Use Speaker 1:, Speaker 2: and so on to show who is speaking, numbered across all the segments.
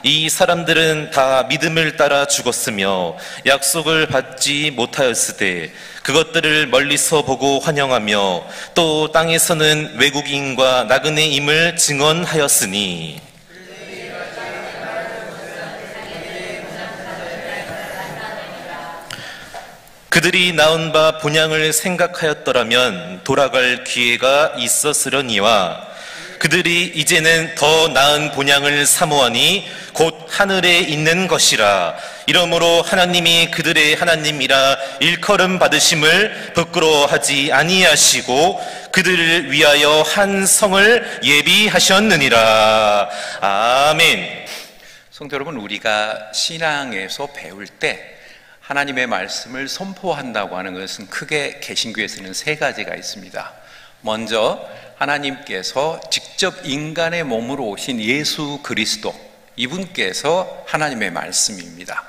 Speaker 1: 이 사람들은 다 믿음을 따라 죽었으며 약속을 받지 못하였으되 그것들을 멀리서 보고 환영하며 또 땅에서는 외국인과 나그네임을 증언하였으니 그들이 낳은 바 본향을 생각하였더라면 돌아갈 기회가 있었으려니와 그들이 이제는 더 나은 본향을 사모하니 곧 하늘에 있는 것이라. 이러므로 하나님이 그들의 하나님이라 일컬음 받으심을 부끄러워하지 아니하시고 그들을 위하여 한 성을 예비하셨느니라. 아멘.
Speaker 2: 성도 여러분, 우리가 신앙에서 배울 때 하나님의 말씀을 선포한다고 하는 것은 크게 개신교에서는 세 가지가 있습니다. 먼저 하나님께서 직접 인간의 몸으로 오신 예수 그리스도, 이분께서 하나님의 말씀입니다.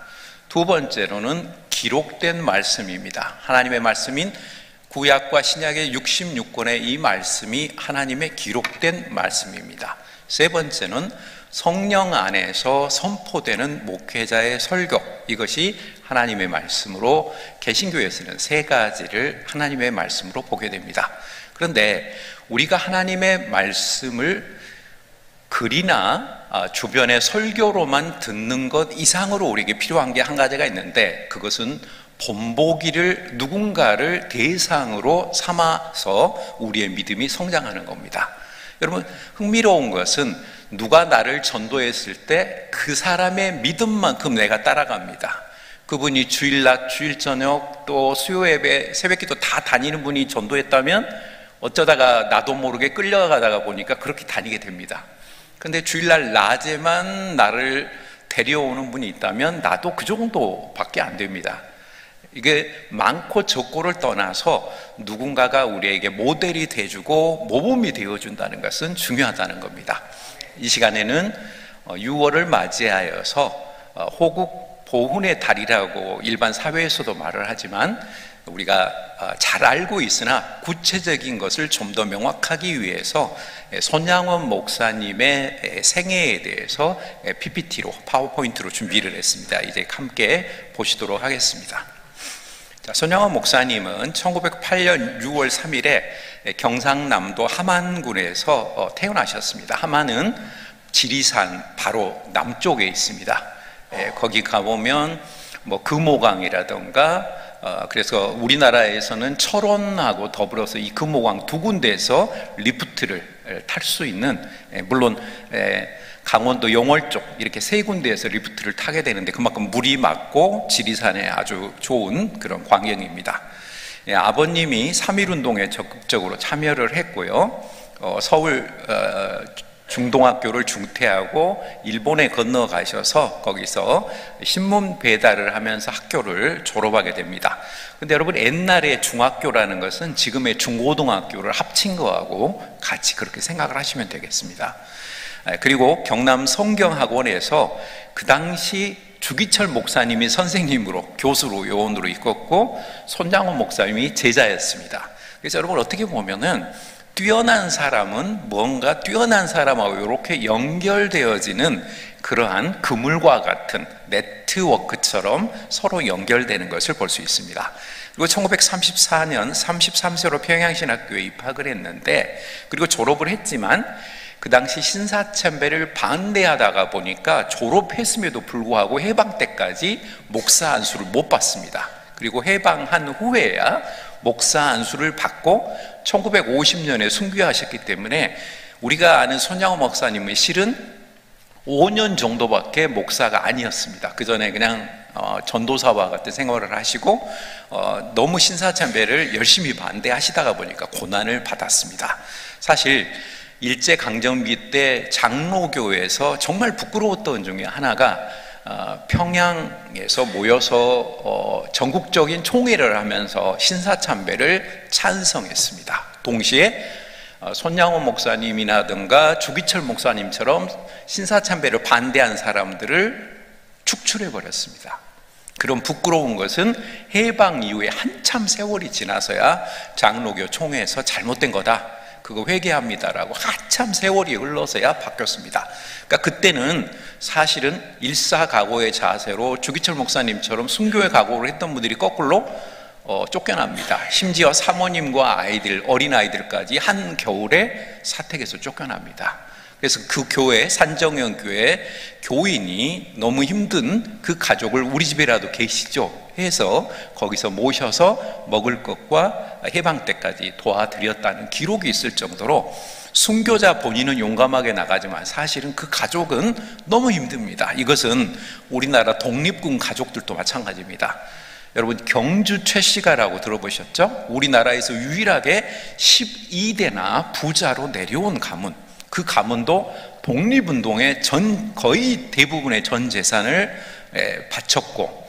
Speaker 2: 두 번째로는 기록된 말씀입니다. 하나님의 말씀인 구약과 신약의 66권의 이 말씀이 하나님의 기록된 말씀입니다. 세 번째는 성령 안에서 선포되는 목회자의 설교, 이것이 하나님의 말씀으로 개신교에서는 세 가지를 하나님의 말씀으로 보게 됩니다. 그런데 우리가 하나님의 말씀을 글이나 주변의 설교로만 듣는 것 이상으로 우리에게 필요한 게 한 가지가 있는데, 그것은 본보기를 누군가를 대상으로 삼아서 우리의 믿음이 성장하는 겁니다. 여러분, 흥미로운 것은 누가 나를 전도했을 때 그 사람의 믿음만큼 내가 따라갑니다. 그분이 주일낮, 주일저녁, 또 수요예배, 새벽기도 다 다니는 분이 전도했다면 어쩌다가 나도 모르게 끌려가다가 보니까 그렇게 다니게 됩니다. 근데 주일날 낮에만 나를 데려오는 분이 있다면 나도 그 정도밖에 안 됩니다. 이게 많고 적고를 떠나서 누군가가 우리에게 모델이 돼주고 모범이 되어준다는 것은 중요하다는 겁니다. 이 시간에는 6월을 맞이하여서 호국 보훈의 달이라고 일반 사회에서도 말을 하지만 우리가 잘 알고 있으나 구체적인 것을 좀 더 명확하기 위해서 손양원 목사님의 생애에 대해서 PPT로, 파워포인트로 준비를 했습니다. 이제 함께 보시도록 하겠습니다. 자, 손양원 목사님은 1908년 6월 3일에 경상남도 함안군에서 태어나셨습니다. 함안은 지리산 바로 남쪽에 있습니다. 거기 가보면 뭐 금오강이라던가 그래서 우리나라에서는 철원하고 더불어서 이 금오강 두 군데에서 리프트를 탈 수 있는, 물론 강원도 영월 쪽 이렇게 세 군데에서 리프트를 타게 되는데 그만큼 물이 맑고 지리산에 아주 좋은 그런 광경입니다. 아버님이 3.1운동에 적극적으로 참여를 했고요. 서울 중동학교를 중퇴하고 일본에 건너가셔서 거기서 신문 배달을 하면서 학교를 졸업하게 됩니다. 근데 여러분, 옛날에 중학교라는 것은 지금의 중고등학교를 합친 거하고 같이 그렇게 생각을 하시면 되겠습니다. 그리고 경남 성경학원에서 그 당시 주기철 목사님이 선생님으로, 교수로, 요원으로 있었고 손장원 목사님이 제자였습니다. 그래서 여러분, 어떻게 보면은 뛰어난 사람은 뭔가 뛰어난 사람하고 이렇게 연결되어지는 그러한 그물과 같은 네트워크처럼 서로 연결되는 것을 볼 수 있습니다. 그리고 1934년 33세로 평양신학교에 입학을 했는데, 그리고 졸업을 했지만 그 당시 신사참배를 반대하다가 보니까 졸업했음에도 불구하고 해방 때까지 목사 안수를 못 받습니다. 그리고 해방한 후에야 목사 안수를 받고 1950년에 순교하셨기 때문에 우리가 아는 손양호 목사님은 실은 5년 정도밖에 목사가 아니었습니다. 그 전에 그냥 전도사와 같은 생활을 하시고 너무 신사참배를 열심히 반대하시다가 보니까 고난을 받았습니다. 사실 일제강점기 때 장로교에서 정말 부끄러웠던 중에 하나가 평양에서 모여서 전국적인 총회를 하면서 신사참배를 찬성했습니다. 동시에 손양호 목사님이라든가 주기철 목사님처럼 신사참배를 반대한 사람들을 축출해버렸습니다. 그런 부끄러운 것은 해방 이후에 한참 세월이 지나서야 장로교 총회에서 잘못된 거다, 그거 회개합니다라고 한참 세월이 흘러서야 바뀌었습니다. 그러니까 그때는 사실은 일사각오의 자세로 주기철 목사님처럼 순교의 각오를 했던 분들이 거꾸로 쫓겨납니다. 심지어 사모님과 아이들, 어린아이들까지 한 겨울에 사택에서 쫓겨납니다. 그래서 그 교회, 산정형 교회 교인이 너무 힘든 그 가족을 우리 집에라도 계시죠 해서 거기서 모셔서 먹을 것과 해방 때까지 도와드렸다는 기록이 있을 정도로 순교자 본인은 용감하게 나가지만 사실은 그 가족은 너무 힘듭니다. 이것은 우리나라 독립군 가족들도 마찬가지입니다. 여러분 경주 최씨가라고 들어보셨죠? 우리나라에서 유일하게 12대나 부자로 내려온 가문, 그 가문도 독립운동의 거의 대부분의 전 재산을 바쳤고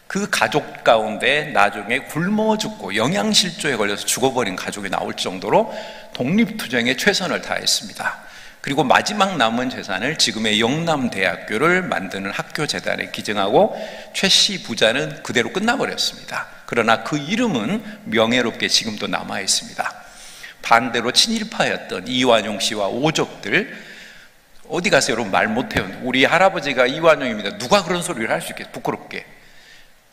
Speaker 2: 그 가족 가운데 나중에 굶어 죽고 영양실조에 걸려서 죽어버린 가족이 나올 정도로 독립투쟁에 최선을 다했습니다. 그리고 마지막 남은 재산을 지금의 영남대학교를 만드는 학교재단에 기증하고 최씨 부자는 그대로 끝나버렸습니다. 그러나 그 이름은 명예롭게 지금도 남아있습니다. 반대로 친일파였던 이완용 씨와 오족들 어디 가서 여러분 말 못해요. 우리 할아버지가 이완용입니다. 누가 그런 소리를 할 수 있겠어요? 부끄럽게.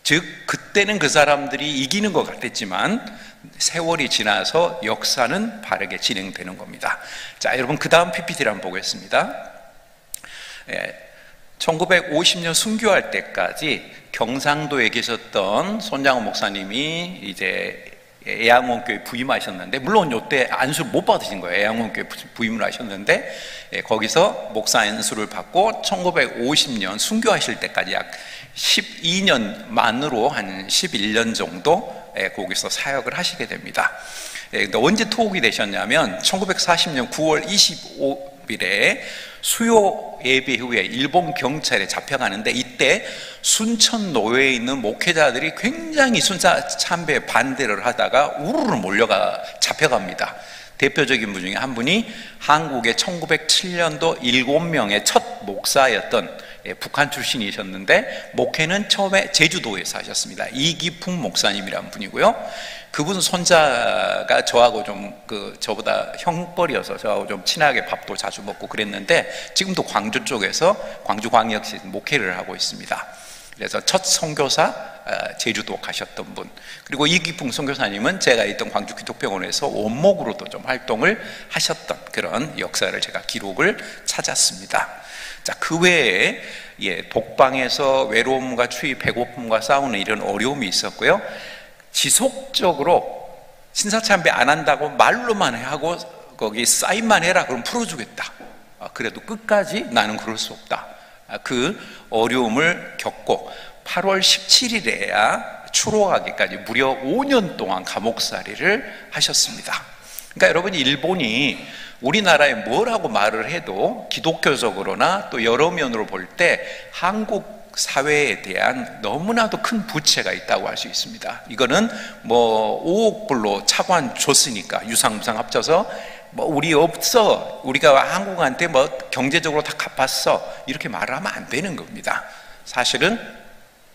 Speaker 2: 즉 그때는 그 사람들이 이기는 것 같았지만 세월이 지나서 역사는 바르게 진행되는 겁니다. 자, 여러분 그 다음 PPT를 한번 보겠습니다. 1950년 순교할 때까지 경상도에 계셨던 손장호 목사님이 이제 애양원교회 부임하셨는데, 물론 이때 안수를 못 받으신 거예요. 애양원교회 부임을 하셨는데 거기서 목사 안수를 받고 1950년 순교하실 때까지 약 12년 만으로 한 11년 정도 거기서 사역을 하시게 됩니다. 근데 언제 투옥이 되셨냐면 1940년 9월 25일에 수요 예배 후에 일본 경찰에 잡혀가는데, 이때 순천 노회에 있는 목회자들이 굉장히 순사 참배에 반대를 하다가 우르르 몰려가 잡혀갑니다. 대표적인 분 중에 한 분이 한국의 1907년도 7명의 첫 목사였던 북한 출신이셨는데 목회는 처음에 제주도에서 하셨습니다. 이기풍 목사님이라는 분이고요. 그분 손자가 저하고 좀 저보다 형벌이어서 저하고 좀 친하게 밥도 자주 먹고 그랬는데 지금도 광주 쪽에서 광주광역시 목회를 하고 있습니다. 그래서 첫 선교사 제주도 가셨던 분, 그리고 이기풍 선교사님은 제가 있던 광주기독병원에서 원목으로도 좀 활동을 하셨던 그런 역사를 제가 기록을 찾았습니다. 자, 그 외에 독방에서 외로움과 추위, 배고픔과 싸우는 이런 어려움이 있었고요. 지속적으로 신사참배 안 한다고 말로만 하고 거기 사인만 해라 그럼 풀어주겠다. 그래도 끝까지 나는 그럴 수 없다. 그 어려움을 겪고 8월 17일에야 추록하기까지 무려 5년 동안 감옥살이를 하셨습니다. 그러니까 여러분, 일본이 우리나라에 뭐라고 말을 해도 기독교적으로나 또 여러 면으로 볼 때 한국 사회에 대한 너무나도 큰 부채가 있다고 할 수 있습니다. 이거는 뭐 5억 불로 차관 줬으니까 유상무상 합쳐서 뭐 우리 없어, 우리가 한국한테 뭐 경제적으로 다 갚았어, 이렇게 말을 하면 안 되는 겁니다. 사실은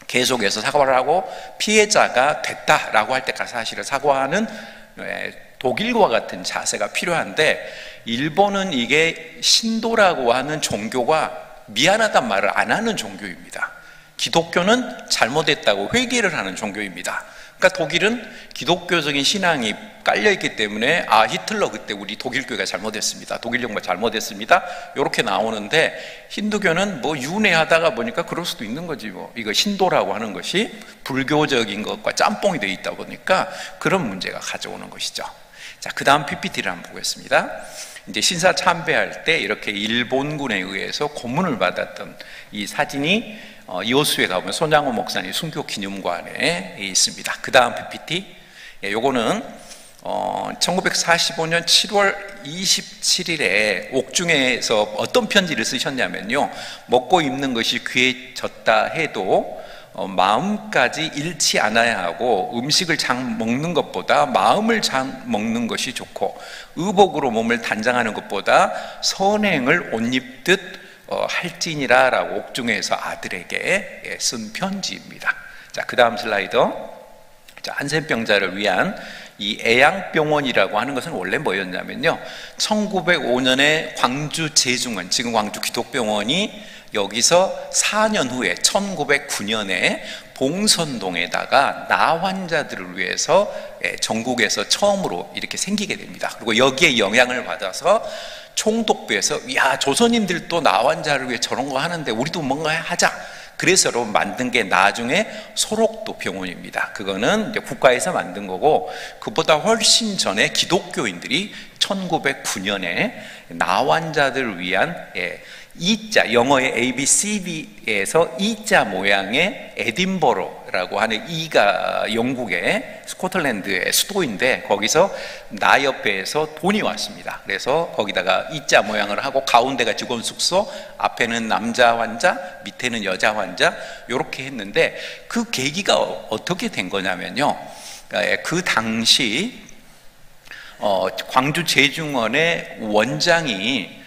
Speaker 2: 계속해서 사과를 하고 피해자가 됐다라고 할 때까지 사실은 사과하는 독일과 같은 자세가 필요한데, 일본은 이게 신도라고 하는 종교가 미안하단 말을 안 하는 종교입니다. 기독교는 잘못했다고 회개를 하는 종교입니다. 그러니까 독일은 기독교적인 신앙이 깔려있기 때문에 히틀러 그때 우리 독일교회가 잘못했습니다, 독일 정부 잘못했습니다, 이렇게 나오는데, 힌두교는 뭐 윤회하다가 보니까 그럴 수도 있는 거지 뭐. 이거 신도라고 하는 것이 불교적인 것과 짬뽕이 되어 있다 보니까 그런 문제가 가져오는 것이죠. 자, 그 다음 PPT를 한번 보겠습니다. 이제 신사 참배할 때 이렇게 일본군에 의해서 고문을 받았던 이 사진이 여수에 가보면 손장호 목사님 순교 기념관에 있습니다. 그 다음 PPT, 요거는 1945년 7월 27일에 옥중에서 어떤 편지를 쓰셨냐면요, 먹고 입는 것이 귀해졌다 해도 마음까지 잃지 않아야 하고, 음식을 장 먹는 것보다 마음을 장 먹는 것이 좋고, 의복으로 몸을 단장하는 것보다 선행을 옷 입듯 할지니라 라고 옥중에서 아들에게 쓴 편지입니다. 자, 그 다음 슬라이더. 자, 한센병자를 위한 이 애양병원이라고 하는 것은 원래 뭐였냐면요, 1905년에 광주 제중원, 지금 광주 기독병원이 여기서 4년 후에 1909년에 봉선동에다가 나 환자들을 위해서 전국에서 처음으로 이렇게 생기게 됩니다. 그리고 여기에 영향을 받아서 총독부에서 야, 조선인들도 나 환자를 위해 저런 거 하는데 우리도 뭔가 하자, 그래서 만든 게 나중에 소록도 병원입니다. 그거는 이제 국가에서 만든 거고, 그보다 훨씬 전에 기독교인들이 1909년에 나 환자들을 위한 E자, 영어의 ABCD에서 E자 모양의 에딘버러라고 하는 E가 영국의 스코틀랜드의 수도인데, 거기서 나 옆에서 돈이 왔습니다. 그래서 거기다가 E자 모양을 하고 가운데가 직원 숙소, 앞에는 남자 환자, 밑에는 여자 환자, 이렇게 했는데, 그 계기가 어떻게 된 거냐면요, 그 당시 광주 제중원의 원장이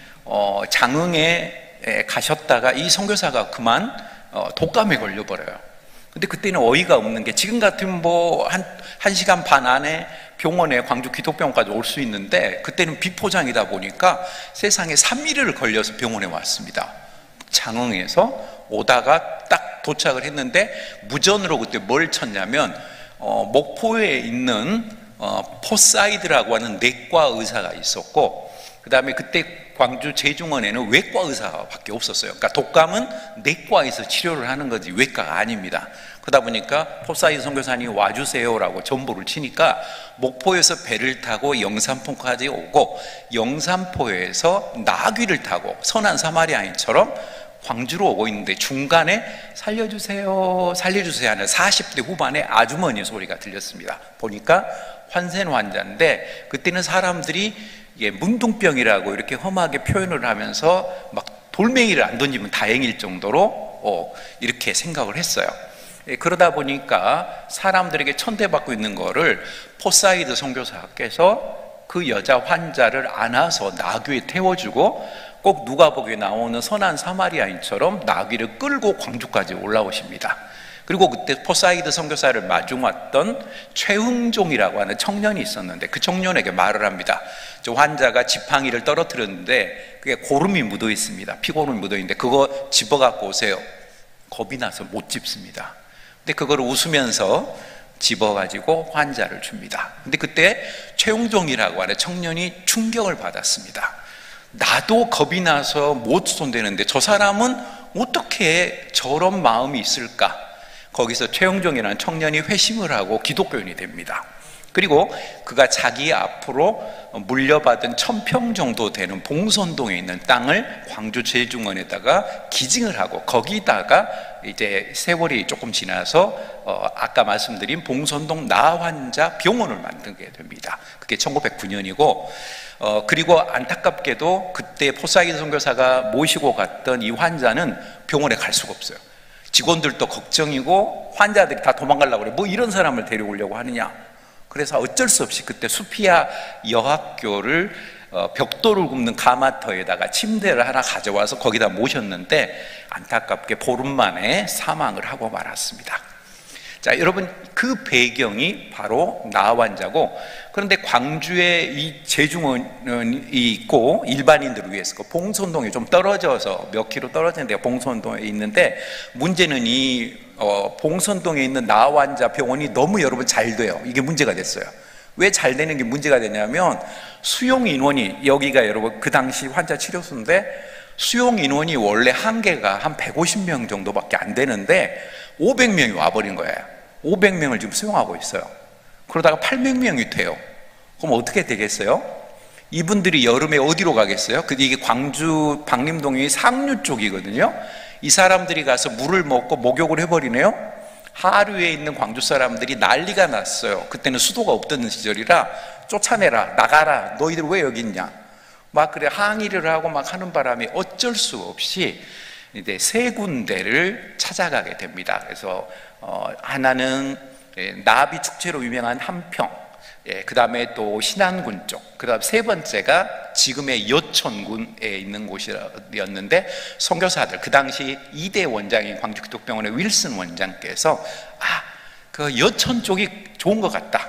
Speaker 2: 장흥에 가셨다가 이 선교사가 그만 독감에 걸려버려요. 근데 그때는 어이가 없는 게, 지금 같으면 뭐 한 시간 반 안에 병원에, 광주 기독병원까지 올 수 있는데, 그때는 비포장이다 보니까 세상에 3일을 걸려서 병원에 왔습니다. 장흥에서 오다가 딱 도착을 했는데, 무전으로 그때 뭘 쳤냐면 목포에 있는 포사이드라고 하는 내과 의사가 있었고, 그 다음에 그때 광주 제중원에는 외과 의사밖에 없었어요. 그러니까 독감은 내과에서 치료를 하는 거지 외과가 아닙니다. 그러다 보니까 포사이드 선교사님이 와주세요라고 전보를 치니까 목포에서 배를 타고 영산포까지 오고, 영산포에서 나귀를 타고 선한 사마리아인처럼 광주로 오고 있는데, 중간에 살려주세요 살려주세요 하는 40대 후반의 아주머니 소리가 들렸습니다. 보니까 환센 환자인데, 그때는 사람들이 문둥병이라고 이렇게 험하게 표현을 하면서 막 돌멩이를 안 던지면 다행일 정도로 이렇게 생각을 했어요. 그러다 보니까 사람들에게 천대받고 있는 거를 포사이드 선교사께서 그 여자 환자를 안아서 나귀에 태워주고, 꼭 누가복음에 나오는 선한 사마리아인처럼 나귀를 끌고 광주까지 올라오십니다. 그리고 그때 포사이드 선교사를 마중 왔던 최흥종이라고 하는 청년이 있었는데, 그 청년에게 말을 합니다. 저 환자가 지팡이를 떨어뜨렸는데 그게 고름이 묻어 있습니다. 피고름이 묻어 있는데 그거 집어갖고 오세요. 겁이 나서 못 집습니다. 근데 그걸 웃으면서 집어가지고 환자를 줍니다. 근데 그때 최흥종이라고 하는 청년이 충격을 받았습니다. 나도 겁이 나서 못 손대는데 저 사람은 어떻게 저런 마음이 있을까? 거기서 최영종이라는 청년이 회심을 하고 기독교인이 됩니다. 그리고 그가 자기 앞으로 물려받은 1000평 정도 되는 봉선동에 있는 땅을 광주 제중원에다가 기증을 하고, 거기다가 이제 세월이 조금 지나서 아까 말씀드린 봉선동 나환자 병원을 만들게 됩니다. 그게 1909년이고, 그리고 안타깝게도 그때 포사이드 선교사가 모시고 갔던 이 환자는 병원에 갈 수가 없어요. 직원들도 걱정이고 환자들이 다 도망가려고 그래. 뭐 이런 사람을 데려오려고 하느냐. 그래서 어쩔 수 없이 그때 수피아 여학교를 벽돌을 굽는 가마터에다가 침대를 하나 가져와서 거기다 모셨는데, 안타깝게 보름 만에 사망을 하고 말았습니다. 자, 여러분, 그 배경이 바로 나환자고, 그런데 광주에 이 제중원이 있고 일반인들을 위해서 봉선동이 좀 떨어져서 몇 킬로 떨어진 데가 봉선동에 있는데, 문제는 이 봉선동에 있는 나환자 병원이 너무 여러분 잘 돼요. 이게 문제가 됐어요. 왜 잘 되는 게 문제가 되냐면, 수용 인원이, 여기가 여러분 그 당시 환자 치료소인데 수용 인원이 원래 한계가 한 150명 정도밖에 안 되는데 500명이 와버린 거예요. 500명을 지금 수용하고 있어요. 그러다가 800명이 돼요. 그럼 어떻게 되겠어요? 이분들이 여름에 어디로 가겠어요? 이게 광주 박림동이 상류 쪽이거든요. 이 사람들이 가서 물을 먹고 목욕을 해버리네요. 하류에 있는 광주 사람들이 난리가 났어요. 그때는 수도가 없던 시절이라 쫓아내라, 나가라, 너희들 왜 여기 있냐, 막 그래 항의를 하고 막 하는 바람에 어쩔 수 없이 이제 세 군데를 찾아가게 됩니다. 그래서 하나는 나비 축제로 유명한 한평, 그 다음에 또 신안군 쪽, 그 다음 세 번째가 지금의 여천군에 있는 곳이었는데, 선교사들, 그 당시 2대 원장인 광주기독병원의 윌슨 원장께서 그 여천 쪽이 좋은 것 같다.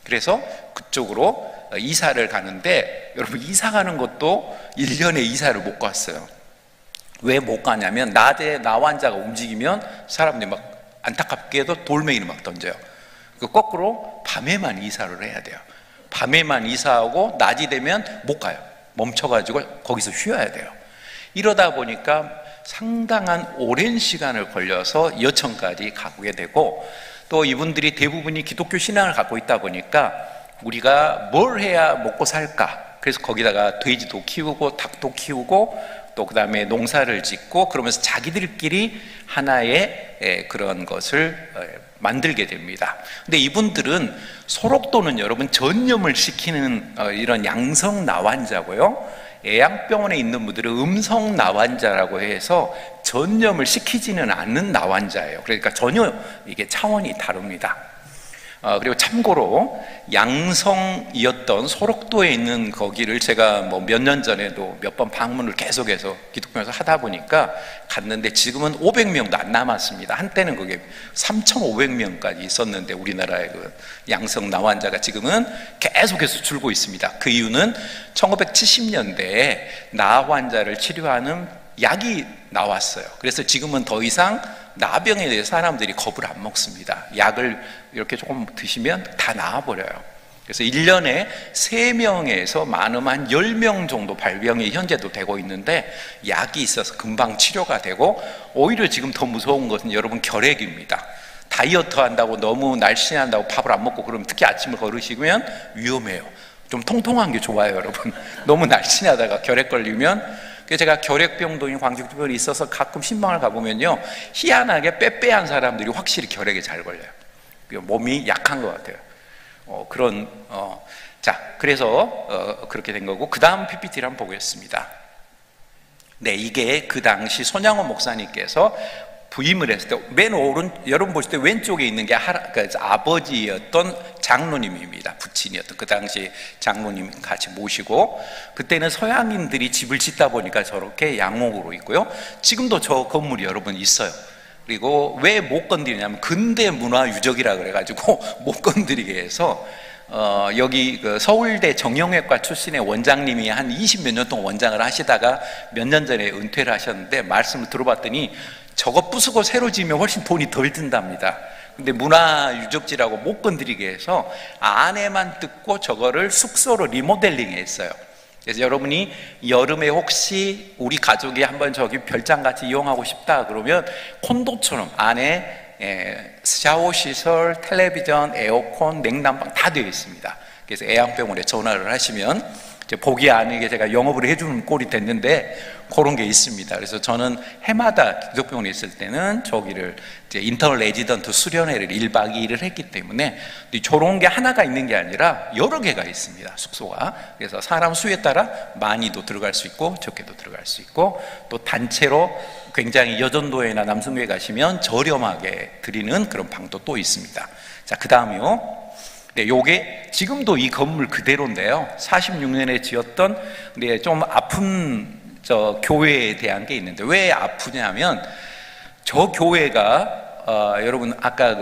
Speaker 2: 그래서 그쪽으로 이사를 가는데, 여러분 이사 가는 것도 1년에 이사를 못 갔어요. 왜 못 가냐면 낮에 나 환자가 움직이면 사람들이 막 안타깝게도 돌멩이를 막 던져요. 거꾸로 밤에만 이사를 해야 돼요. 밤에만 이사하고 낮이 되면 못 가요. 멈춰가지고 거기서 쉬어야 돼요. 이러다 보니까 상당한 오랜 시간을 걸려서 여천까지 가게 되고, 또 이분들이 대부분이 기독교 신앙을 갖고 있다 보니까 우리가 뭘 해야 먹고 살까? 그래서 거기다가 돼지도 키우고 닭도 키우고 또 그 다음에 농사를 짓고 그러면서 자기들끼리 하나의 그런 것을 만들게 됩니다. 근데 이분들은 소록도는 여러분 전염을 시키는 이런 양성 나환자고요, 애양병원에 있는 분들은 음성 나환자라고 해서 전염을 시키지는 않는 나환자예요. 그러니까 전혀 이게 차원이 다릅니다. 그리고 참고로 양성이었던 소록도에 있는 거기를 제가 뭐 몇 년 전에도 몇 번 방문을 계속해서 기독교에서 하다 보니까 갔는데 지금은 500명도 안 남았습니다. 한때는 그게 3,500명까지 있었는데 우리나라의 그 양성 나환자가 지금은 계속해서 줄고 있습니다. 그 이유는 1970년대에 나환자를 치료하는 약이 나왔어요. 그래서 지금은 더 이상 나병에 대해 사람들이 겁을 안 먹습니다. 약을 이렇게 조금 드시면 다 나아버려요. 그래서 1년에 3명에서 많으면 한 10명 정도 발병이 현재도 되고 있는데 약이 있어서 금방 치료가 되고, 오히려 지금 더 무서운 것은 여러분 결핵입니다. 다이어트 한다고 너무 날씬한다고 밥을 안 먹고 그러면 특히 아침을 걸으시면 위험해요. 좀 통통한 게 좋아요, 여러분. 너무 날씬하다가 결핵 걸리면. 제가 결핵병동인 광주병원에 있어서 가끔 신방을 가보면요, 희한하게 빼빼한 사람들이 확실히 결핵에 잘 걸려요. 몸이 약한 것 같아요. 자, 그래서 그렇게 된 거고, 그 다음 PPT를 한번 보겠습니다. 네, 이게 그 당시 손양호 목사님께서 부임을 했을 때, 맨 오른, 여러분 보실 때 왼쪽에 있는 게 아버지였던 장로님입니다. 부친이었던 그 당시 장로님 같이 모시고, 그때는 서양인들이 집을 짓다 보니까 저렇게 양옥으로 있고요. 지금도 저 건물이 여러분 있어요. 그리고 왜 못 건드리냐면 근대 문화 유적이라 그래가지고 못 건드리게 해서 여기 그 서울대 정형외과 출신의 원장님이 한 20몇 년 동안 원장을 하시다가 몇 년 전에 은퇴를 하셨는데, 말씀을 들어봤더니 저거 부수고 새로 지으면 훨씬 돈이 덜 든답니다. 근데 문화유적지라고 못 건드리게 해서 안에만 뜯고 저거를 숙소로 리모델링 했어요. 그래서 여러분이 여름에 혹시 우리 가족이 한번 저기 별장같이 이용하고 싶다 그러면 콘도처럼 안에 샤워시설, 텔레비전, 에어컨, 냉난방 다 되어 있습니다. 그래서 애양병원에 전화를 하시면 보기 아니게 제가 영업을 해주는 꼴이 됐는데 그런 게 있습니다. 그래서 저는 해마다 기독병원에 있을 때는 저기를 이제 인터널 레지던트 수련회를 1박 2일을 했기 때문에 저런 게 하나가 있는 게 아니라 여러 개가 있습니다, 숙소가. 그래서 사람 수에 따라 많이도 들어갈 수 있고 적게도 들어갈 수 있고, 또 단체로 굉장히 여전도회나 남성교회 가시면 저렴하게 드리는 그런 방도 또 있습니다. 자, 그 다음이요. 네, 요게 지금도 이 건물 그대로인데요, 46년에 지었던 좀 아픈 저 교회에 대한 게 있는데, 왜 아프냐면 저 교회가 여러분 아까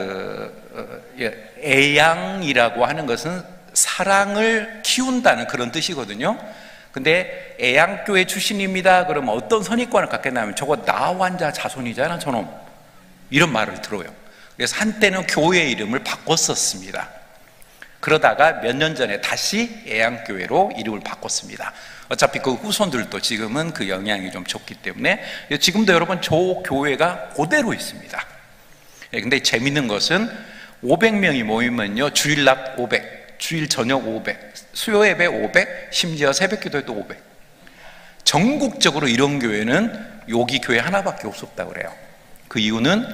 Speaker 2: 애양이라고 하는 것은 사랑을 키운다는 그런 뜻이거든요. 근데 애양교회 출신입니다 그러면 어떤 선입관을 갖겠냐면 저거 나환자 자손이잖아 저놈, 이런 말을 들어요. 그래서 한때는 교회 이름을 바꿨었습니다. 그러다가 몇 년 전에 다시 애양교회로 이름을 바꿨습니다. 어차피 그 후손들도 지금은 그 영향이 좀 적기 때문에 지금도 여러분 저 교회가 그대로 있습니다. 근데 재밌는 것은 500명이 모이면요, 주일 낮 500, 주일 저녁 500, 수요 예배 500, 심지어 새벽 기도에도 500. 전국적으로 이런 교회는 여기 교회 하나밖에 없었다고 그래요. 그 이유는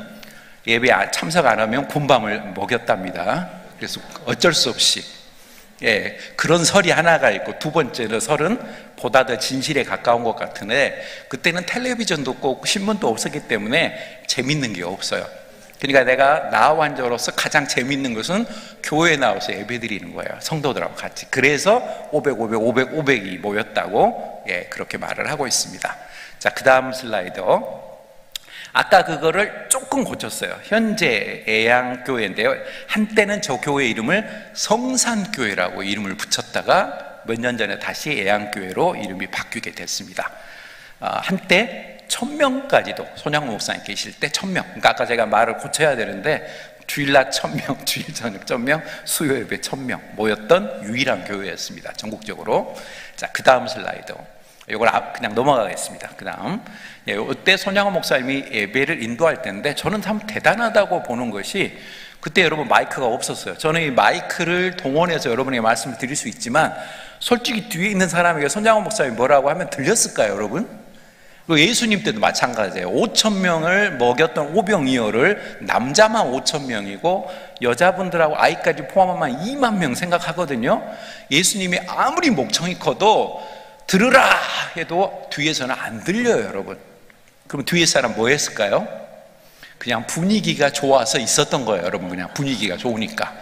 Speaker 2: 예배 참석 안 하면 군밤을 먹였답니다. 그래서 어쩔 수 없이 그런 설이 하나가 있고, 두 번째는 설은 보다 더 진실에 가까운 것 같은데, 그때는 텔레비전도 없고 신문도 없었기 때문에 재밌는 게 없어요. 그러니까 내가 나환자로서 가장 재밌는 것은 교회에 나와서 예배 드리는 거예요, 성도들하고 같이. 그래서 500, 500, 500, 500이 모였다고 그렇게 말을 하고 있습니다. 자, 그 다음 슬라이드. 아까 그거를 조금 고쳤어요. 현재 애양교회인데요. 한때는 저 교회 이름을 성산교회라고 이름을 붙였다가 몇 년 전에 다시 애양교회로 이름이 바뀌게 됐습니다. 한때 1000명까지도 손양호 목사님 계실 때 1000명. 그러니까 아까 제가 말을 고쳐야 되는데 주일날 1000명, 주일 저녁 1000명, 수요 예배 1000명 모였던 유일한 교회였습니다. 전국적으로. 자, 그 다음 슬라이드. 이걸 그냥 넘어가겠습니다. 그 다음. 이때 손양호 목사님이 예배를 인도할 때인데 저는 참 대단하다고 보는 것이 그때 여러분 마이크가 없었어요. 저는 이 마이크를 동원해서 여러분에게 말씀을 드릴 수 있지만 솔직히 뒤에 있는 사람에게 손양호 목사님이 뭐라고 하면 들렸을까요, 여러분? 예수님 때도 마찬가지예요. 5,000명을 먹였던 오병이어를 남자만 5,000명이고 여자분들하고 아이까지 포함하면 2만 명 생각하거든요. 예수님이 아무리 목청이 커도 들으라 해도 뒤에서는 안 들려요, 여러분. 그럼 뒤에 사람 뭐 했을까요? 그냥 분위기가 좋아서 있었던 거예요, 여러분. 그냥 분위기가 좋으니까.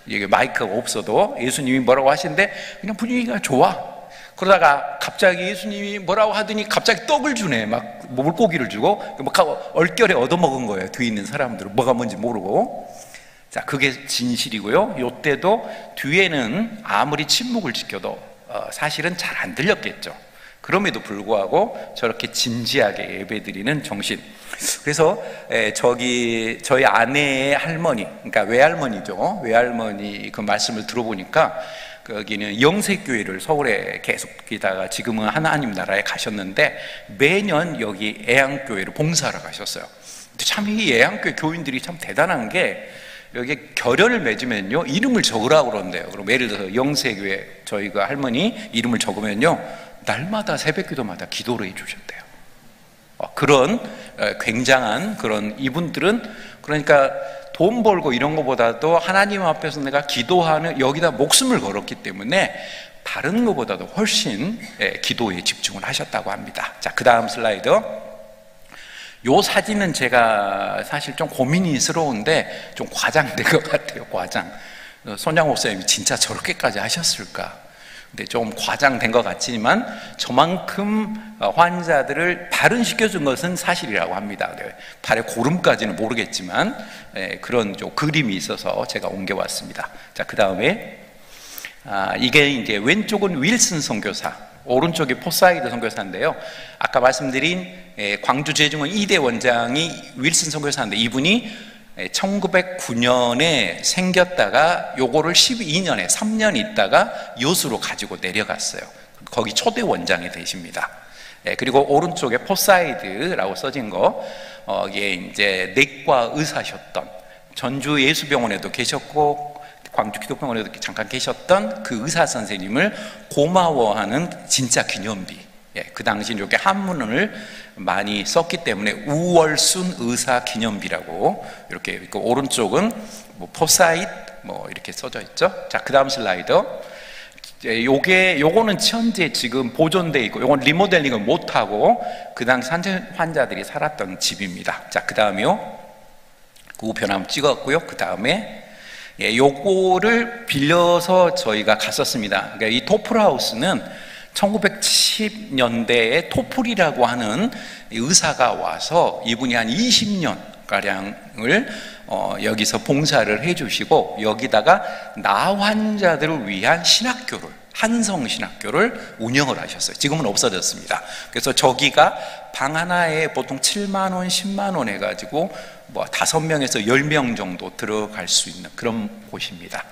Speaker 2: 이게 마이크가 없어도 예수님이 뭐라고 하시는데 그냥 분위기가 좋아. 그러다가 갑자기 예수님이 뭐라고 하더니 갑자기 떡을 주네. 막 물고기를 주고 막 얼결에 얻어먹은 거예요. 뒤에 있는 사람들은 뭐가 뭔지 모르고. 자, 그게 진실이고요. 이때도 뒤에는 아무리 침묵을 지켜도 사실은 잘 안 들렸겠죠. 그럼에도 불구하고 저렇게 진지하게 예배드리는 정신. 그래서 저희 아내의 할머니, 그러니까 외할머니죠. 외할머니 그 말씀을 들어보니까 여기는 영세교회를 서울에 계속 있다가 지금은 하나님 나라에 가셨는데 매년 여기 애양교회를 봉사하러 가셨어요. 근데 참 이 애양교회 교인들이 참 대단한 게 여기 결연을 맺으면요 이름을 적으라고 그러는데요. 그럼 예를 들어서 영세교회 저희가 할머니 이름을 적으면요 날마다 새벽기도마다 기도를 해주셨대요. 그런 굉장한 그런 이분들은 그러니까 돈 벌고 이런 것보다도 하나님 앞에서 내가 기도하는 여기다 목숨을 걸었기 때문에 다른 것보다도 훨씬 기도에 집중을 하셨다고 합니다. 자, 그 다음 슬라이드. 요 사진은 제가 사실 좀 고민이스러운데 좀 과장된 것 같아요. 과장. 손양호 목사님이 진짜 저렇게까지 하셨을까? 근데 좀 과장된 것 같지만 저만큼 환자들을 발은시켜준 것은 사실이라고 합니다. 발의 고름까지는 모르겠지만 그런 좀 그림이 있어서 제가 옮겨왔습니다. 자, 그 다음에 이게 이제 왼쪽은 윌슨 선교사, 오른쪽이 포사이드 선교사인데요. 아까 말씀드린 광주 재중원 2대 원장이 윌슨 선교사인데 이분이 1909년에 생겼다가 요거를 12년에 3년 있다가 요수로 가지고 내려갔어요. 거기 초대 원장이 되십니다. 그리고 오른쪽에 포사이드라고 써진 거 이게 이제 내과 의사셨던 전주 예수병원에도 계셨고 광주 기독병원에도 잠깐 계셨던 그 의사 선생님을 고마워하는 진짜 기념비. 그 당시 이렇게 한문을 많이 썼기 때문에 우월순 의사 기념비라고 이렇게 있고 오른쪽은 뭐 포사잇 뭐 이렇게 써져 있죠. 자, 그 다음 슬라이드. 요거는 현재 지금 보존돼 있고 요건 리모델링을 못 하고 그 당시 환자들이 살았던 집입니다. 자, 그 다음이요. 그 우편 한번 찍었고요. 그 다음에 요거를 빌려서 저희가 갔었습니다. 그러니까 이 토플하우스는 1970년대에 토플이라고 하는 의사가 와서 이분이 한 20년가량을 여기서 봉사를 해주시고 여기다가 나 환자들을 위한 신학교를 한성신학교를 운영을 하셨어요. 지금은 없어졌습니다. 그래서 저기가 방 하나에 보통 7만 원, 10만 원 해가지고 뭐 5명에서 10명 정도 들어갈 수 있는 그런 곳입니다.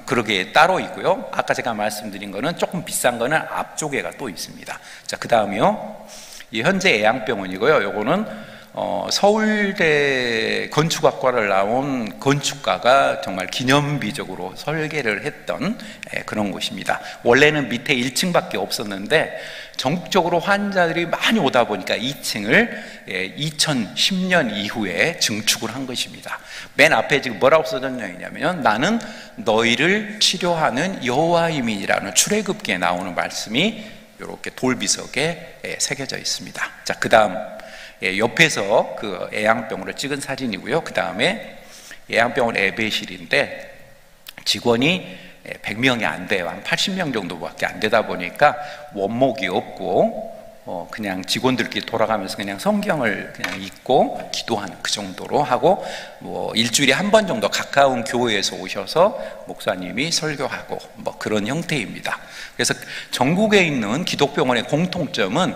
Speaker 2: 그러게 따로 있고요. 아까 제가 말씀드린 거는 조금 비싼 거는 앞쪽에가 또 있습니다. 자, 그 다음이요. 이 현재 애양병원이고요. 요거는 서울대 건축학과를 나온 건축가가 정말 기념비적으로 설계를 했던 그런 곳입니다. 원래는 밑에 1층밖에 없었는데 전국적으로 환자들이 많이 오다 보니까 2층을 2010년 이후에 증축을 한 것입니다. 맨 앞에 지금 뭐라고 써졌냐면 나는 너희를 치료하는 여호와임이라는 출애굽기에 나오는 말씀이 이렇게 돌비석에 새겨져 있습니다. 자, 그 다음 옆에서 그 애양병원을 찍은 사진이고요. 그 다음에 애양병원 예배실인데 직원이 100명이 안 돼요. 한 80명 정도밖에 안 되다 보니까 원목이 없고 그냥 직원들끼리 돌아가면서 그냥 성경을 그냥 읽고 기도하는 그 정도로 하고, 뭐 일주일에 한 번 정도 가까운 교회에서 오셔서 목사님이 설교하고 뭐 그런 형태입니다. 그래서 전국에 있는 기독병원의 공통점은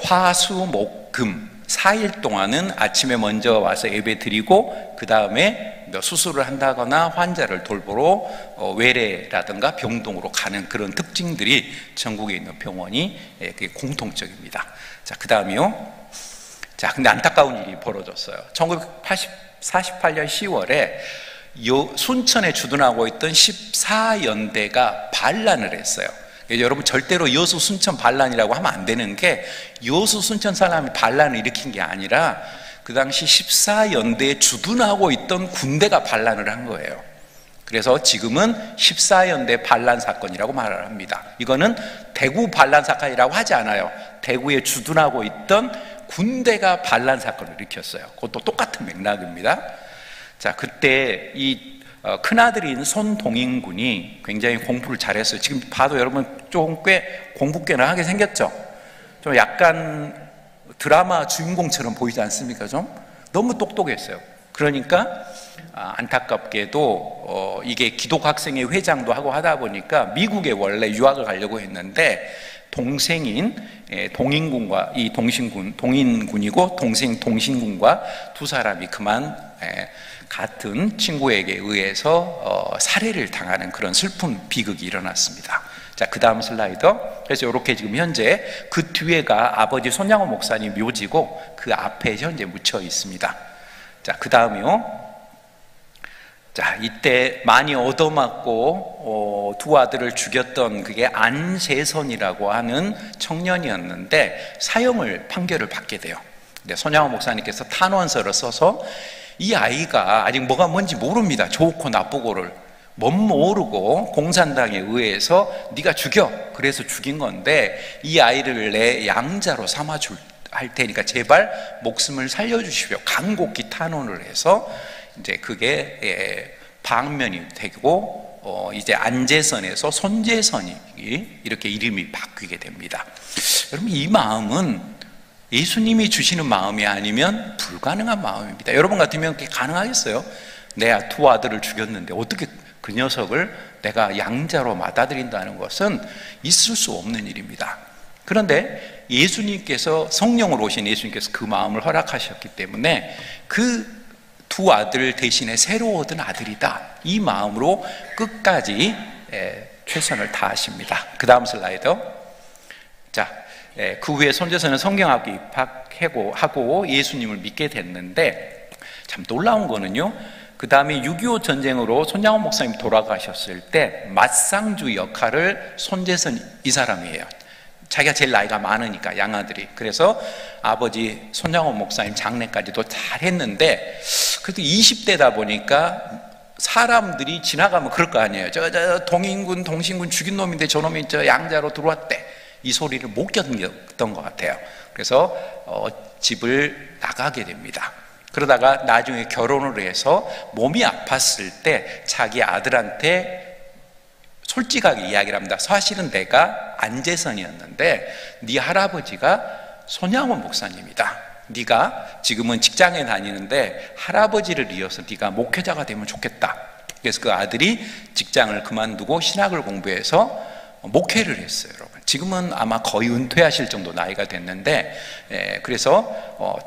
Speaker 2: 화, 수, 목, 금 4일 동안은 아침에 먼저 와서 예배 드리고, 그 다음에 수술을 한다거나 환자를 돌보러 외래라든가 병동으로 가는 그런 특징들이 전국에 있는 병원이 그게 공통적입니다. 자, 그 다음이요. 자, 근데 안타까운 일이 벌어졌어요. 1948년 10월에 순천에 주둔하고 있던 14연대가 반란을 했어요. 여러분, 절대로 여수 순천 반란이라고 하면 안 되는 게, 여수 순천 사람이 반란을 일으킨 게 아니라 그 당시 14연대에 주둔하고 있던 군대가 반란을 한 거예요. 그래서 지금은 14연대 반란 사건이라고 말을 합니다. 이거는 대구 반란 사건이라고 하지 않아요. 대구에 주둔하고 있던 군대가 반란 사건을 일으켰어요. 그것도 똑같은 맥락입니다. 자, 그때 이 큰아들인 손동인 군이 굉장히 공부를 잘했어요. 지금 봐도 여러분 좀 공부 꽤나 하게 생겼죠? 좀 약간 드라마 주인공처럼 보이지 않습니까? 좀 너무 똑똑했어요. 그러니까 안타깝게도 이게 기독학생회 회장도 하고 하다 보니까 미국에 원래 유학을 가려고 했는데, 동생인 동인군과 이 동인군이고 동생 동신군과 두 사람이 그만 같은 친구에게 의해서 살해를 당하는 그런 슬픈 비극이 일어났습니다. 자, 그 다음 슬라이드. 그래서 이렇게 지금 현재 그 뒤에가 아버지 손양호 목사님 묘지고, 그 앞에 현재 묻혀 있습니다. 자, 그 다음이요. 자, 이때 많이 얻어맞고 두 아들을 죽였던 그게 안세선이라고 하는 청년이었는데, 사형을 판결을 받게 돼요. 근데 손양호 목사님께서 탄원서를 써서, 이 아이가 아직 뭐가 뭔지 모릅니다. 좋고 나쁘고를 못 모르고 공산당에 의해서 네가 죽여, 그래서 죽인 건데 이 아이를 내 양자로 삼아줄 할 테니까 제발 목숨을 살려주십시오. 간곡히 탄원을 해서 이제 그게 방면이 되고 이제 안재선에서 손재선이 이렇게 이름이 바뀌게 됩니다. 여러분, 이 마음은 예수님이 주시는 마음이 아니면 불가능한 마음입니다. 여러분 같으면 그게 가능하겠어요? 내 두 아들을 죽였는데 어떻게 그 녀석을 내가 양자로 맞아들인다는 것은 있을 수 없는 일입니다. 그런데 예수님께서, 성령으로 오신 예수님께서 그 마음을 허락하셨기 때문에 그 두 아들 대신에 새로 얻은 아들이다, 이 마음으로 끝까지 최선을 다하십니다. 그 다음 슬라이드. 자, 그 후에 손재선은 성경학교 입학하고 예수님을 믿게 됐는데, 참 놀라운 거는요, 그 다음에 6.25 전쟁으로 손양호 목사님 돌아가셨을 때 맞상주 역할을 손재선 이 사람이에요. 자기가 제일 나이가 많으니까, 양아들이. 그래서 아버지 손양호 목사님 장례까지도 잘 했는데, 그래도 20대다 보니까 사람들이 지나가면 그럴 거 아니에요. 저 동인군, 동신군 죽인 놈인데 저놈이 저 양자로 들어왔대, 이 소리를 못 견뎠던 것 같아요. 그래서 집을 나가게 됩니다. 그러다가 나중에 결혼을 해서 몸이 아팠을 때 자기 아들한테 솔직하게 이야기를 합니다. 사실은 내가 안재선이었는데 네 할아버지가 손양호 목사님이다. 네가 지금은 직장에 다니는데 할아버지를 이어서 네가 목회자가 되면 좋겠다. 그래서 그 아들이 직장을 그만두고 신학을 공부해서 목회를 했어요, 여러분. 지금은 아마 거의 은퇴하실 정도 나이가 됐는데, 그래서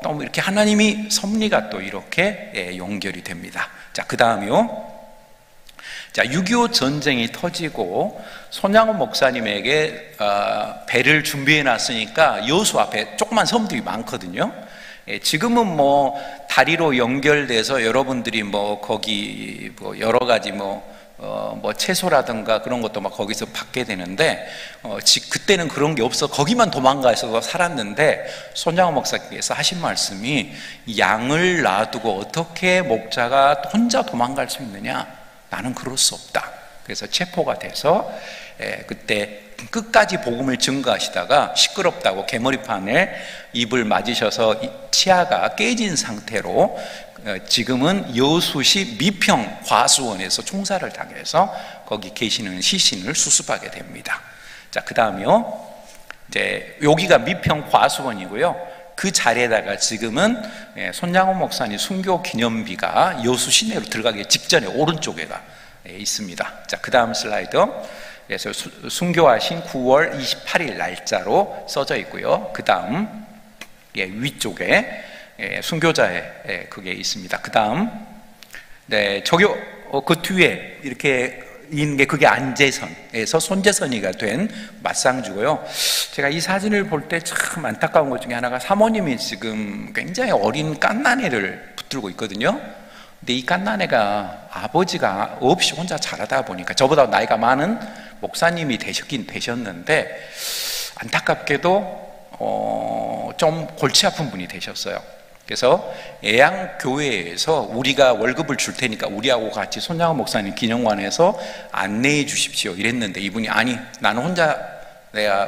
Speaker 2: 또 이렇게 하나님이 섭리가 또 이렇게 연결이 됩니다. 자, 그 다음이요. 자, 6.25 전쟁이 터지고 손양호 목사님에게 배를 준비해 놨으니까 여수 앞에 조그만 섬들이 많거든요. 지금은 뭐 다리로 연결돼서 여러분들이 뭐 거기 뭐 여러 가지 뭐 채소라든가 그런 것도 막 거기서 받게 되는데, 그때는 그런 게 없어 거기만 도망가서 살았는데, 손양호 목사께서 하신 말씀이, 양을 놔두고 어떻게 목자가 혼자 도망갈 수 있느냐, 나는 그럴 수 없다. 그래서 체포가 돼서 그때 끝까지 복음을 증거하시다가 시끄럽다고 개머리판에 입을 맞으셔서 치아가 깨진 상태로 지금은 여수시 미평 과수원에서 총살을 당해서 거기 계시는 시신을 수습하게 됩니다. 자, 그 다음이요. 이제 여기가 미평 과수원이고요. 그 자리에다가 지금은 손양호 목사님 순교 기념비가 여수 시내로 들어가기 직전에 오른쪽에가 있습니다. 자, 그 다음 슬라이드. 그래서 순교하신 9월 28일 날짜로 써져 있고요. 그 다음 위쪽에 순교자의 그게 있습니다. 그 다음 저기 그 뒤에 이렇게 있는 게 그게 안재선에서 손재선이가 된 맞상주고요. 제가 이 사진을 볼 때 참 안타까운 것 중에 하나가 사모님이 지금 굉장히 어린 갓난애를 붙들고 있거든요. 근데 이 갓난애가 아버지가 없이 혼자 자라다 보니까 저보다 나이가 많은 목사님이 되셨긴 되셨는데 안타깝게도 좀 골치 아픈 분이 되셨어요. 그래서 애양교회에서 우리가 월급을 줄 테니까 우리하고 같이 손양호 목사님 기념관에서 안내해 주십시오 이랬는데 이분이 아니 나는 혼자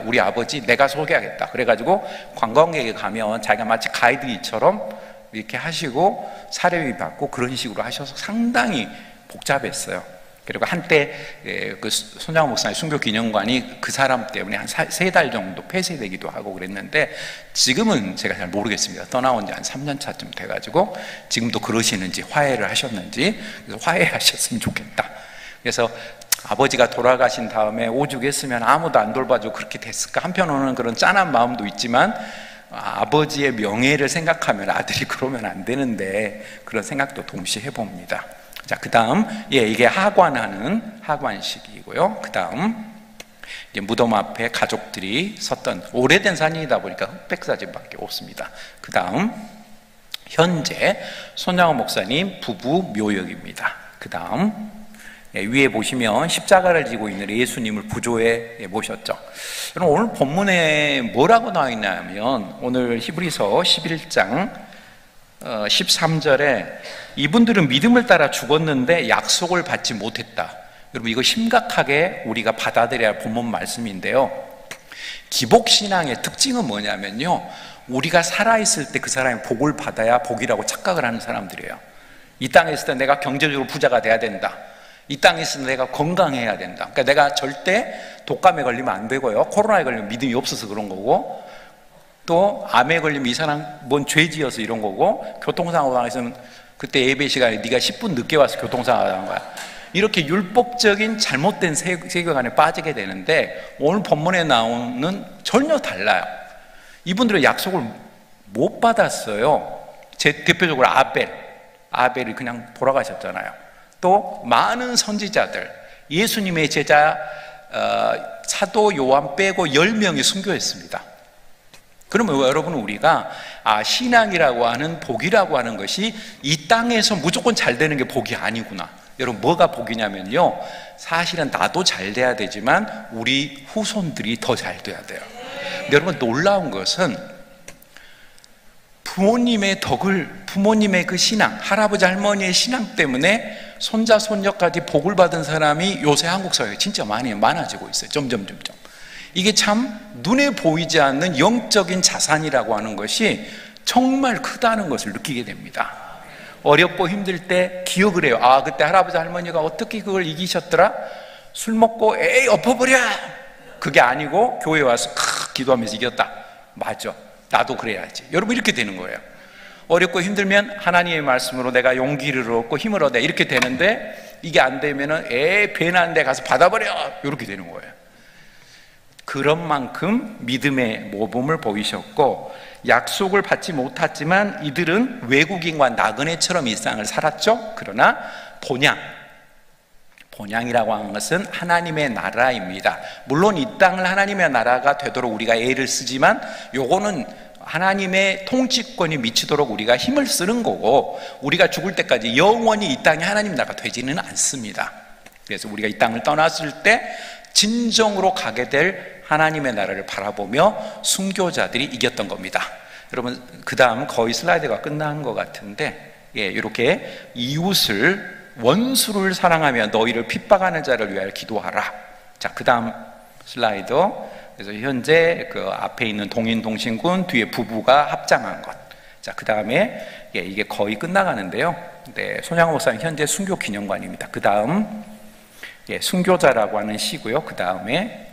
Speaker 2: 우리 아버지 내가 소개하겠다 그래가지고 관광객에 가면 자기가 마치 가이드처럼 이렇게 하시고 사례비 받고 그런 식으로 하셔서 상당히 복잡했어요. 그리고 한때 그 손양호 목사님 순교기념관이 그 사람 때문에 한 3달 정도 폐쇄되기도 하고 그랬는데 지금은 제가 잘 모르겠습니다. 떠나온 지 한 3년 차쯤 돼가지고 지금도 그러시는지 화해를 하셨는지 그래서 화해하셨으면 좋겠다. 그래서 아버지가 돌아가신 다음에 오죽했으면 아무도 안 돌봐주고 그렇게 됐을까. 한편으로는 그런 짠한 마음도 있지만 아버지의 명예를 생각하면 아들이 그러면 안 되는데 그런 생각도 동시에 해봅니다. 자, 그 다음, 이게 하관하는 하관식이고요. 그 다음, 이제 무덤 앞에 가족들이 섰던 오래된 사진이다 보니까 흑백 사진밖에 없습니다. 그 다음, 현재 손양호 목사님 부부 묘역입니다. 그 다음, 위에 보시면 십자가를 지고 있는 예수님을 부조에 모셨죠. 여러분, 오늘 본문에 뭐라고 나와 있냐면, 오늘 히브리서 11장 13절에 이분들은 믿음을 따라 죽었는데 약속을 받지 못했다. 여러분 이거 심각하게 우리가 받아들여야 할 본문 말씀인데요. 기복신앙의 특징은 뭐냐면요, 우리가 살아있을 때 그 사람이 복을 받아야 복이라고 착각을 하는 사람들이에요. 이 땅에 있을 때 내가 경제적으로 부자가 돼야 된다, 이 땅에 있을 때 내가 건강해야 된다. 그러니까 내가 절대 독감에 걸리면 안 되고요, 코로나에 걸리면 믿음이 없어서 그런 거고, 또 암에 걸리면 이 사람 뭔 죄 지어서 이런 거고, 교통사고 당했으면 그때 예배 시간에 네가 10분 늦게 와서 교통사고 당한 거야. 이렇게 율법적인 잘못된 세계관에 빠지게 되는데 오늘 본문에 나오는 전혀 달라요. 이분들은 약속을 못 받았어요. 대표적으로 아벨이 그냥 돌아가셨잖아요. 또 많은 선지자들, 예수님의 제자 사도 요한 빼고 10명이 순교했습니다. 그러면 여러분 우리가 신앙이라고 하는 복이라고 하는 것이 이 땅에서 무조건 잘 되는 게 복이 아니구나. 여러분 뭐가 복이냐면요, 사실은 나도 잘 돼야 되지만 우리 후손들이 더 잘 돼야 돼요. 근데 여러분 놀라운 것은 부모님의 그 신앙, 할아버지 할머니의 신앙 때문에 손자 손녀까지 복을 받은 사람이 요새 한국 사회에 진짜 많아지고 있어요. 점점. 이게 참 눈에 보이지 않는 영적인 자산이라고 하는 것이 정말 크다는 것을 느끼게 됩니다. 어렵고 힘들 때 기억을 해요. 그때 할아버지 할머니가 어떻게 그걸 이기셨더라? 술 먹고 에이 엎어버려! 그게 아니고 교회에 와서 기도하면서 이겼다. 맞아, 나도 그래야지. 여러분 이렇게 되는 거예요. 어렵고 힘들면 하나님의 말씀으로 내가 용기를 얻고 힘을 얻어 이렇게 되는데, 이게 안 되면은 배난 데 가서 받아버려! 이렇게 되는 거예요. 그런 만큼 믿음의 모범을 보이셨고, 약속을 받지 못했지만 이들은 외국인과 나그네처럼 일상을 살았죠. 그러나 본향이라고 하는 것은 하나님의 나라입니다. 물론 이 땅을 하나님의 나라가 되도록 우리가 애를 쓰지만 요거는 하나님의 통치권이 미치도록 우리가 힘을 쓰는 거고, 우리가 죽을 때까지 영원히 이 땅이 하나님 나라가 되지는 않습니다. 그래서 우리가 이 땅을 떠났을 때 진정으로 가게 될 하나님의 나라를 바라보며 순교자들이 이겼던 겁니다. 여러분 그 다음 거의 슬라이드가 끝난 것 같은데, 이렇게 원수를 사랑하며 너희를 핍박하는 자를 위하여 기도하라. 자, 그 다음 슬라이드. 그래서 현재 그 앞에 있는 동인동신군, 뒤에 부부가 합장한 것. 자, 그 다음에 이게 거의 끝나가는데요. 손양호 목사님 현재 순교 기념관입니다. 그 다음 순교자라고 하는 시고요. 그 다음에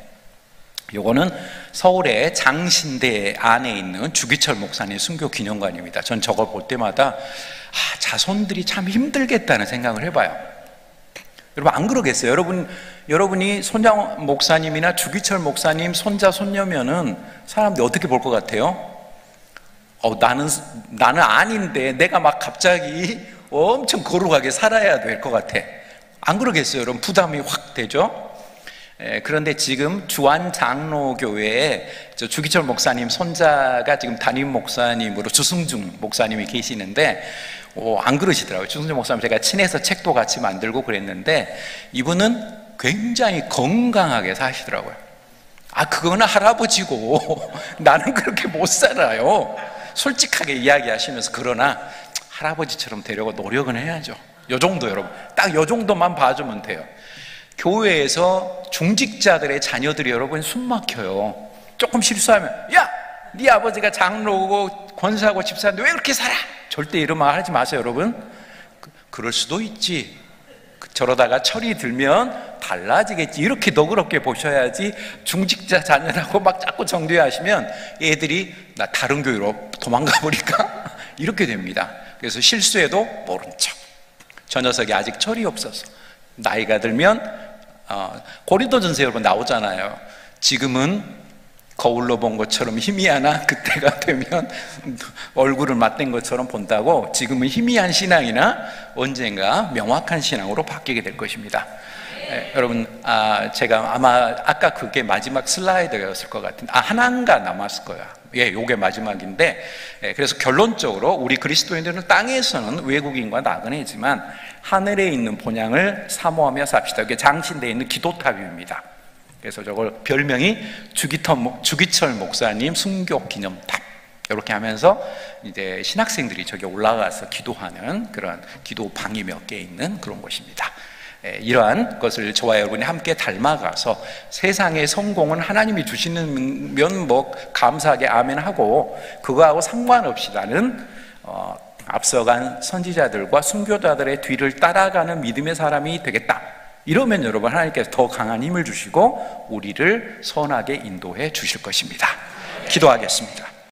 Speaker 2: 요거는 서울의 장신대 안에 있는 주기철 목사님 순교 기념관입니다. 전 저걸 볼 때마다 자손들이 참 힘들겠다는 생각을 해봐요. 여러분 안 그러겠어요? 여러분이 손장 목사님이나 주기철 목사님 손자 손녀면은 사람들이 어떻게 볼 것 같아요? 나는 아닌데 내가 막 갑자기 엄청 거룩하게 살아야 될 것 같아. 안 그러겠어요? 여러분 부담이 확 되죠? 그런데 지금 주안장로교회에 주기철 목사님 손자가 지금 담임 목사님으로 주승중 목사님이 계시는데 안 그러시더라고요. 주승중 목사님 제가 친해서 책도 같이 만들고 그랬는데 이분은 굉장히 건강하게 사시더라고요. 그거는 할아버지고 나는 그렇게 못 살아요. 솔직하게 이야기하시면서 그러나 할아버지처럼 되려고 노력은 해야죠. 요 정도 여러분 딱 요 정도만 봐주면 돼요. 교회에서 중직자들의 자녀들이 여러분 숨 막혀요. 조금 실수하면 네 아버지가 장로고 권사고 집사인데 왜 그렇게 살아? 절대 이런 말 하지 마세요 여러분. 그럴 수도 있지. 저러다가 철이 들면 달라지겠지. 이렇게 너그럽게 보셔야지. 중직자 자녀라고 막 자꾸 정죄하시면 애들이 나 다른 교회로 도망가 버릴까? 이렇게 됩니다. 그래서 실수해도 모른 척. 저 녀석이 아직 철이 없어서. 나이가 들면 고린도전서 여러분 나오잖아요. 지금은 거울로 본 것처럼 희미하나 그때가 되면 얼굴을 맞댄 것처럼 본다고. 지금은 희미한 신앙이나 언젠가 명확한 신앙으로 바뀌게 될 것입니다. 여러분 제가 아마 아까 그게 마지막 슬라이드였을 것 같은데 하나인가 남았을 거야. 요게 마지막인데 그래서 결론적으로 우리 그리스도인들은 땅에서는 외국인과 나그네지만 하늘에 있는 본향을 사모하며 삽시다. 이게 장신대에 있는 기도탑입니다. 그래서 저걸 별명이 주기철 목사님 순교 기념탑 이렇게 하면서 이제 신학생들이 저기 올라가서 기도하는 그런 기도방이 몇 개 있는 그런 곳입니다. 이러한 것을 저와 여러분이 함께 닮아가서 세상의 성공은 하나님이 주시는 뭐 감사하게 아멘하고 그거하고 상관없이 나는 앞서간 선지자들과 순교자들의 뒤를 따라가는 믿음의 사람이 되겠다. 이러면 여러분 하나님께서 더 강한 힘을 주시고 우리를 선하게 인도해 주실 것입니다. 기도하겠습니다.